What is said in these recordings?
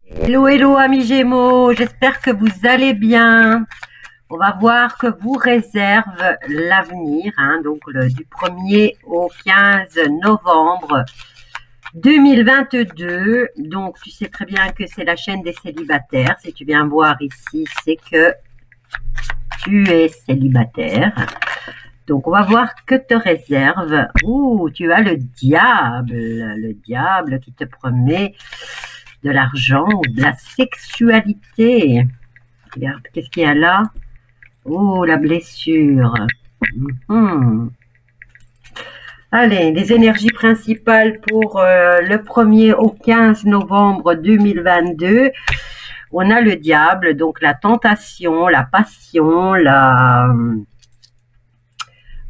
Hello, hello amis Gémeaux, j'espère que vous allez bien. On va voir que vous réserve l'avenir, donc du 1er au 15 novembre 2022. Donc tu sais très bien que c'est la chaîne des célibataires. Si tu viens voir ici, c'est que tu es célibataire. Donc on va voir que te réserve. Ouh, tu as le diable qui te promet de l'argent ou de la sexualité. Regarde, qu'est-ce qu'il y a là? Oh, la blessure. Allez, les énergies principales pour le 1er au 15 novembre 2022. On a le diable, donc la tentation, la passion, la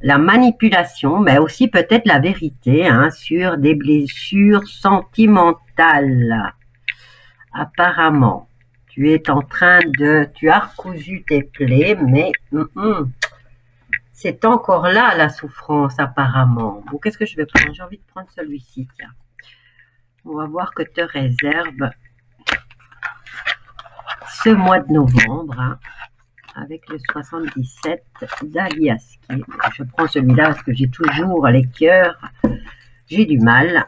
manipulation, mais aussi peut-être la vérité sur des blessures sentimentales. Apparemment, tu es en train de... Tu as recousu tes plaies, mais c'est encore là la souffrance apparemment. Bon, qu'est-ce que je vais prendre? J'ai envie de prendre celui-ci, tiens. On va voir que te réserve ce mois de novembre, avec le 77 d'Aliaski. Je prends celui-là parce que j'ai toujours les cœurs. J'ai du mal.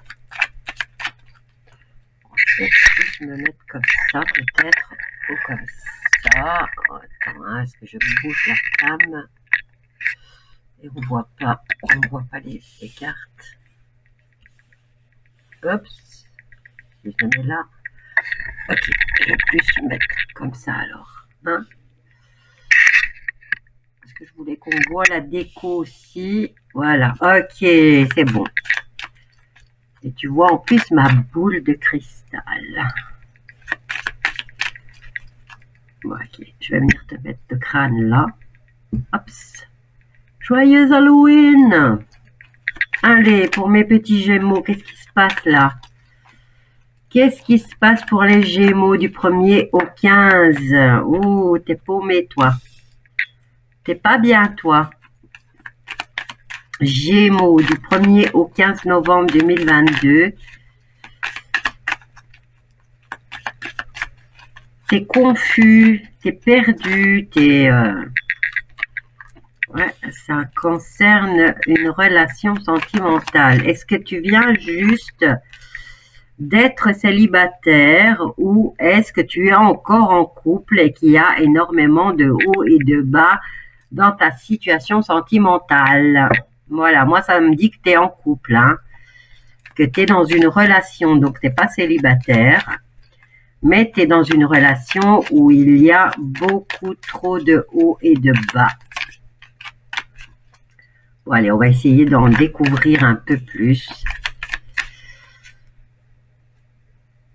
Je vais plus me mettre comme ça, peut-être, ou comme ça. Attends, est-ce que je bouge la cam? Et on voit pas les cartes. Oups, je les mets là. Ok, je vais plus me mettre comme ça alors. Parce que je voulais qu'on voit la déco aussi. Voilà, ok, c'est bon. Et tu vois en plus ma boule de cristal. Bon, ok, je vais venir te mettre le crâne là. Oups. Joyeux Halloween! Allez, pour mes petits Gémeaux, qu'est-ce qui se passe là? Qu'est-ce qui se passe pour les Gémeaux du 1er au 15? Oh, t'es paumé, toi. T'es pas bien, toi. Gémeaux du 1er au 15 novembre 2022. T'es confus, t'es perdu, t'es... Ouais, ça concerne une relation sentimentale. Est-ce que tu viens juste d'être célibataire ou est-ce que tu es encore en couple et qu'il y a énormément de hauts et de bas dans ta situation sentimentale? Voilà, moi ça me dit que tu es en couple, que tu es dans une relation, donc tu n'es pas célibataire, mais tu es dans une relation où il y a beaucoup trop de hauts et de bas. Bon, allez, on va essayer d'en découvrir un peu plus.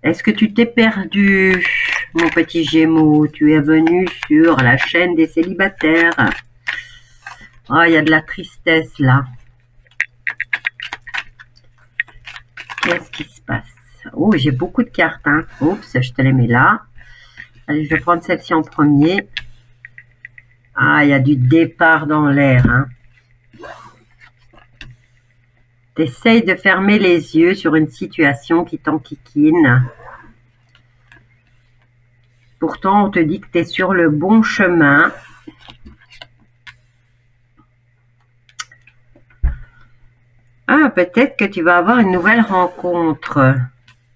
Est-ce que tu t'es perdu, mon petit Gémeaux? Tu es venu sur la chaîne des célibataires. Oh, il y a de la tristesse là. Qu'est-ce qui se passe? Oh, j'ai beaucoup de cartes. Oups, je te les mets là. Allez, je vais prendre celle-ci en premier. Ah, il y a du départ dans l'air. Tu essayes de fermer les yeux sur une situation qui t'enquiquine. Pourtant, on te dit que tu es sur le bon chemin. Ah, peut-être que tu vas avoir une nouvelle rencontre.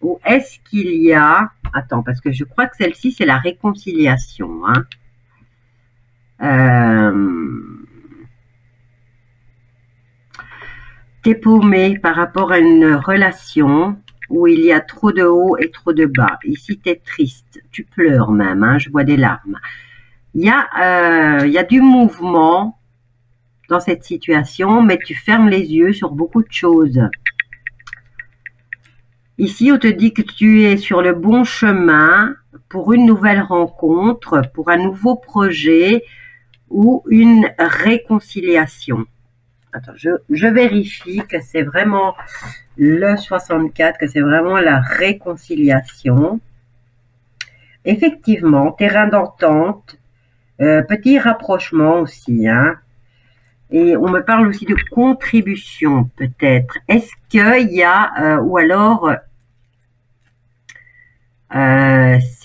Ou est-ce qu'il y a... Attends, parce que je crois que celle-ci, c'est la réconciliation. T'es paumé par rapport à une relation où il y a trop de haut et trop de bas. Ici, tu es triste. Tu pleures même. Je vois des larmes. Il y a du mouvement dans cette situation, mais tu fermes les yeux sur beaucoup de choses. Ici, on te dit que tu es sur le bon chemin pour une nouvelle rencontre, pour un nouveau projet ou une réconciliation. Attends, je vérifie que c'est vraiment le 64, que c'est vraiment la réconciliation. Effectivement, terrain d'entente, petit rapprochement aussi, Et on me parle aussi de contribution, peut-être. Est-ce qu'il y a, ou alors,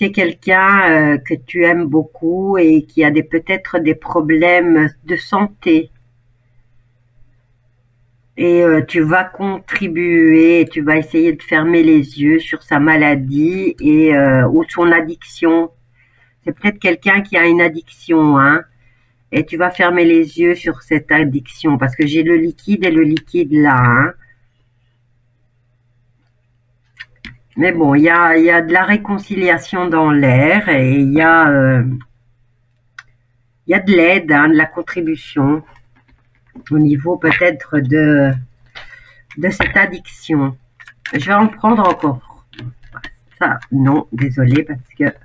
c'est quelqu'un que tu aimes beaucoup et qui a peut-être des problèmes de santé. Et tu vas contribuer, tu vas essayer de fermer les yeux sur sa maladie et ou son addiction. C'est peut-être quelqu'un qui a une addiction, hein, et tu vas fermer les yeux sur cette addiction parce que j'ai le liquide et le liquide là, hein. Mais bon, il y a de la réconciliation dans l'air et il y a de l'aide, hein, de la contribution au niveau peut-être de cette addiction. Je vais en prendre encore. Ça, non, désolé, parce que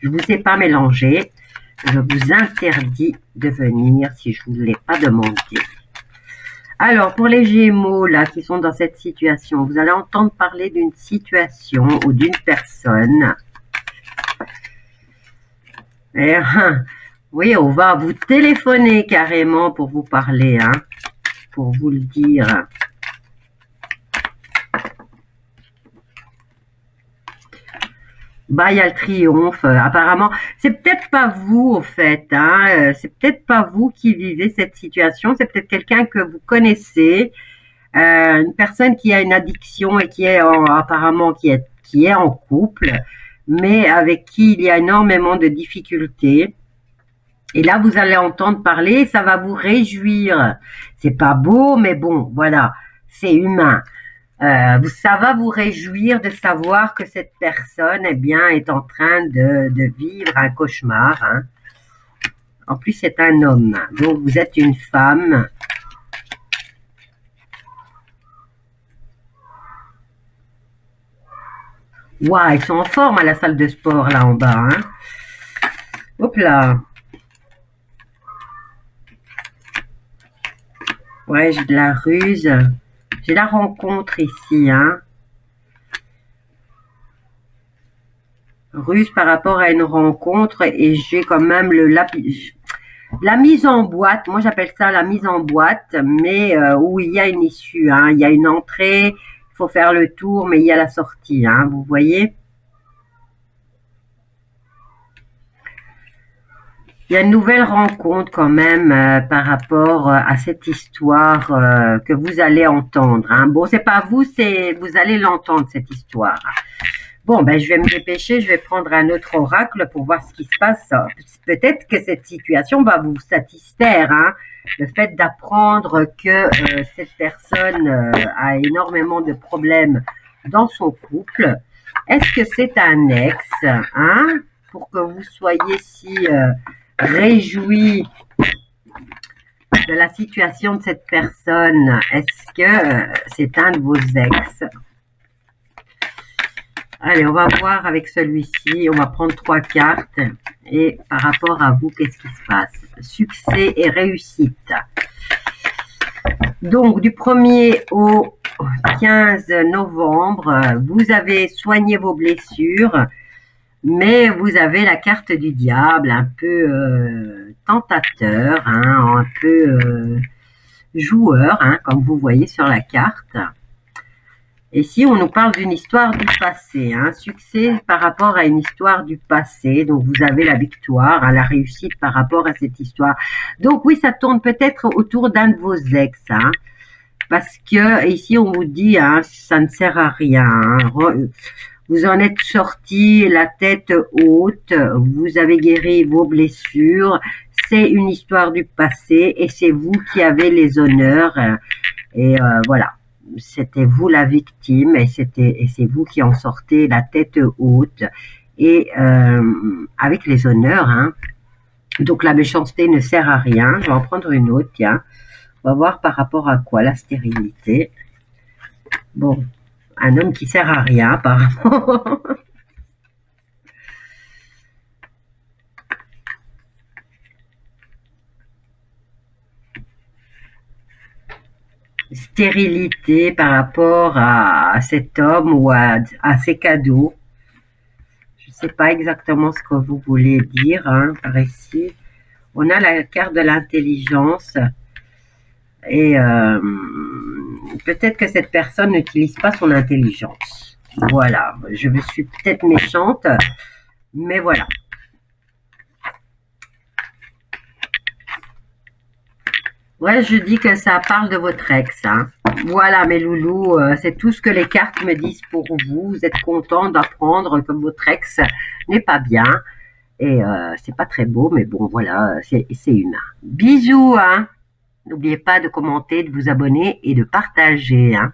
je vous ai pas mélangé. Je vous interdis de venir si je vous l'ai pas demandé. Alors, pour les Gémeaux, là, qui sont dans cette situation, vous allez entendre parler d'une situation ou d'une personne. Et, oui, on va vous téléphoner carrément pour vous parler, hein, pour vous le dire. Bah, il y a le triomphe, apparemment. C'est peut-être pas vous, au fait, hein. C'est peut-être pas vous qui vivez cette situation. C'est peut-être quelqu'un que vous connaissez, une personne qui a une addiction et apparemment qui est en couple, mais avec qui il y a énormément de difficultés. Et là, vous allez entendre parler, ça va vous réjouir. C'est pas beau, mais bon, voilà, c'est humain. Ça va vous réjouir de savoir que cette personne, eh bien, est en train de vivre un cauchemar, hein. En plus, c'est un homme. Donc, vous êtes une femme. Waouh, ils sont en forme à la salle de sport, là, en bas, hein. Hop là. Ouais, j'ai de la ruse. J'ai la rencontre ici, hein. Ruse par rapport à une rencontre et j'ai quand même la mise en boîte. Moi, j'appelle ça la mise en boîte, mais où il y a une issue, hein. Il y a une entrée, il faut faire le tour, mais il y a la sortie, hein. Vous voyez? Il y a une nouvelle rencontre quand même par rapport à cette histoire que vous allez entendre, hein. Bon, c'est pas vous, vous allez l'entendre cette histoire. Bon, ben je vais me dépêcher, je vais prendre un autre oracle pour voir ce qui se passe. Peut-être que cette situation va vous satisfaire, hein. Le fait d'apprendre que cette personne a énormément de problèmes dans son couple. Est-ce que c'est un ex, hein, pour que vous soyez si réjoui de la situation de cette personne? Est-ce que c'est un de vos ex? Allez, on va voir avec celui-ci. On va prendre 3 cartes. Et par rapport à vous, qu'est-ce qui se passe? Succès et réussite. Donc, du 1er au 15 novembre, vous avez soigné vos blessures. Mais vous avez la carte du diable, un peu tentateur, hein, un peu joueur, hein, comme vous voyez sur la carte. Ici, on nous parle d'une histoire du passé, hein, succès par rapport à une histoire du passé. Donc, vous avez la victoire, hein, la réussite par rapport à cette histoire. Donc, oui, ça tourne peut-être autour d'un de vos ex, hein, parce que ici, on vous dit, hein, ça ne sert à rien, hein. Vous en êtes sorti la tête haute, vous avez guéri vos blessures, c'est une histoire du passé et c'est vous qui avez les honneurs. Et voilà, c'était vous la victime et c'est vous qui en sortez la tête haute et avec les honneurs, hein. Donc la méchanceté ne sert à rien. Je vais en prendre une autre, tiens. On va voir par rapport à quoi, la stérilité. Bon. Un homme qui sert à rien, apparemment. Stérilité par rapport à cet homme ou à ses cadeaux. Je ne sais pas exactement ce que vous voulez dire, hein, par ici. On a la carte de l'intelligence. Et peut-être que cette personne n'utilise pas son intelligence. Voilà, je suis peut-être méchante, Mais voilà. Ouais, je dis que ça parle de votre ex, hein. Voilà, mes loulous, c'est tout ce que les cartes me disent pour vous. Vous êtes content d'apprendre que votre ex n'est pas bien. Et c'est pas très beau, mais bon, voilà, c'est humain. Bisous, hein. N'oubliez pas de commenter, de vous abonner et de partager, hein.